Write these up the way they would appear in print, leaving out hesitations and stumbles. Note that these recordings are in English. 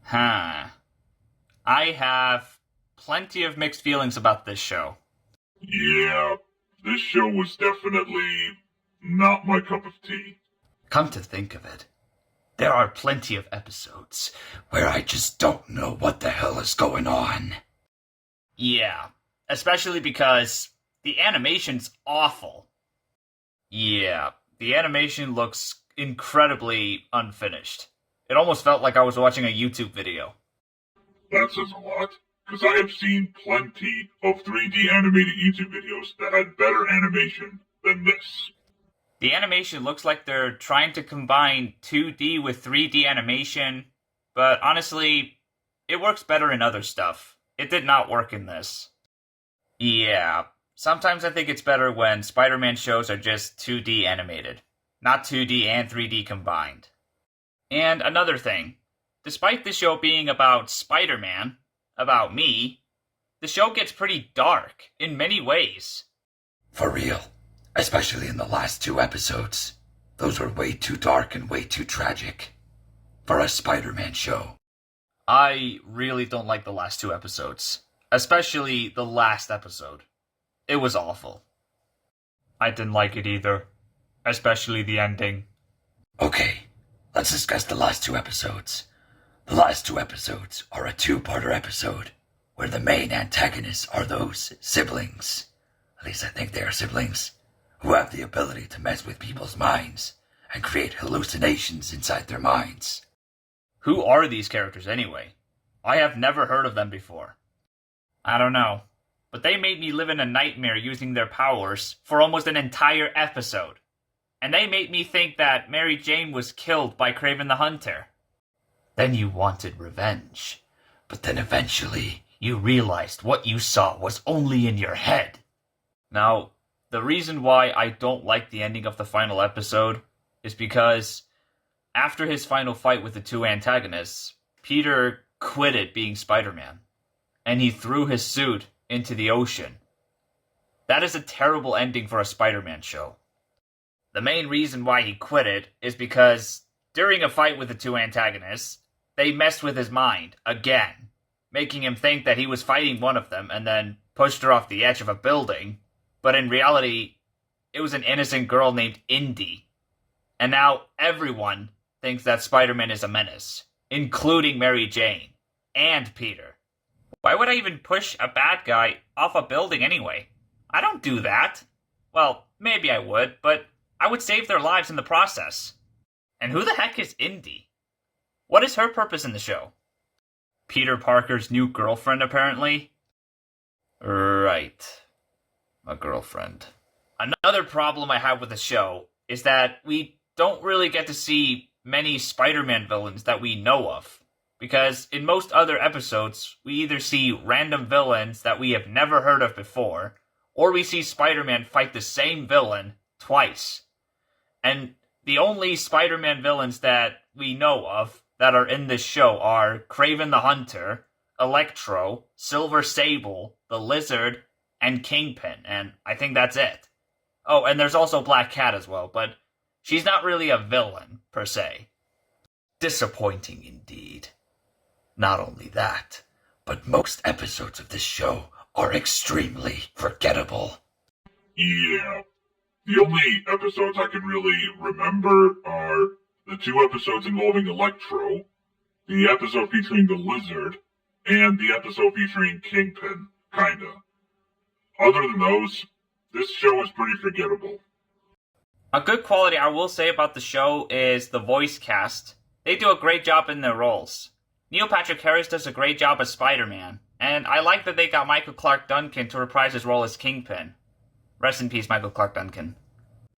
Huh. I have plenty of mixed feelings about this show. Yeah, this show was definitely not my cup of tea. Come to think of it, there are plenty of episodes where I just don't know what the hell is going on. Yeah, especially because the animation's awful. Yeah, the animation looks incredibly unfinished. It almost felt like I was watching a YouTube video. That says a lot, because I have seen plenty of 3D animated YouTube videos that had better animation than this. The animation looks like they're trying to combine 2D with 3D animation, but honestly, it works better in other stuff. It did not work in this. Yeah, sometimes I think it's better when Spider-Man shows are just 2D animated, not 2D and 3D combined. And another thing, despite the show being about Spider-Man, about me, the show gets pretty dark in many ways. For real. Especially in the last two episodes. Those were way too dark and way too tragic. For a Spider-Man show. I really don't like the last two episodes. Especially the last episode. It was awful. I didn't like it either. Especially the ending. Okay, let's discuss the last two episodes. The last two episodes are a two-parter episode where the main antagonists are those siblings. At least I think they are siblings, who have the ability to mess with people's minds and create hallucinations inside their minds. Who are these characters anyway? I have never heard of them before. I don't know, but they made me live in a nightmare using their powers for almost an entire episode. And they made me think that Mary Jane was killed by Kraven the Hunter. Then you wanted revenge. But then eventually, you realized what you saw was only in your head. Now, the reason why I don't like the ending of the final episode is because after his final fight with the two antagonists, Peter quitted being Spider-Man, and he threw his suit into the ocean. That is a terrible ending for a Spider-Man show. The main reason why he quit it is because during a fight with the two antagonists, they messed with his mind again, making him think that he was fighting one of them and then pushed her off the edge of a building. But in reality, it was an innocent girl named Indy. And now everyone thinks that Spider-Man is a menace, including Mary Jane and Peter. Why would I even push a bad guy off a building anyway? I don't do that. Well, maybe I would, but I would save their lives in the process. And who the heck is Indy? What is her purpose in the show? Peter Parker's new girlfriend, apparently? Right. A girlfriend. Another problem I have with the show is that we don't really get to see many Spider-Man villains that we know of. Because in most other episodes, we either see random villains that we have never heard of before, or we see Spider-Man fight the same villain twice. And the only Spider-Man villains that we know of that are in this show are Kraven the Hunter, Electro, Silver Sable, the Lizard, and Kingpin, and I think that's it. Oh, and there's also Black Cat as well, but she's not really a villain, per se. Disappointing indeed. Not only that, but most episodes of this show are extremely forgettable. Yeah, the only episodes I can really remember are the two episodes involving Electro, the episode featuring the Lizard, and the episode featuring Kingpin, kinda. Other than those, this show is pretty forgettable. A good quality I will say about the show is the voice cast. They do a great job in their roles. Neil Patrick Harris does a great job as Spider-Man, and I like that they got Michael Clarke Duncan to reprise his role as Kingpin. Rest in peace, Michael Clarke Duncan.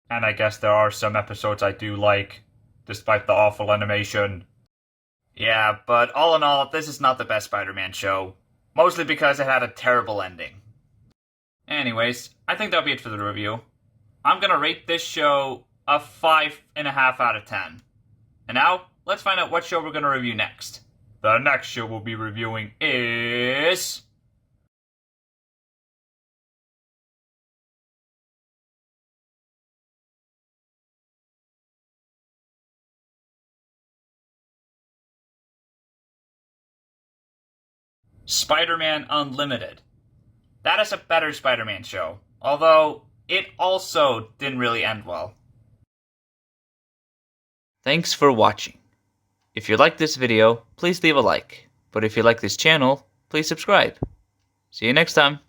And I guess there are some episodes I do like, despite the awful animation. Yeah, but all in all, this is not the best Spider-Man show. Mostly because it had a terrible ending. Anyways, I think that'll be it for the review. I'm gonna rate this show a 5.5 out of 10. And now, let's find out what show we're gonna review next. The next show we'll be reviewing is Spider-Man Unlimited. That is a better Spider-Man show, although it also didn't really end well. Thanks for watching. If you like this video, please leave a like. But if you like this channel, please subscribe. See you next time.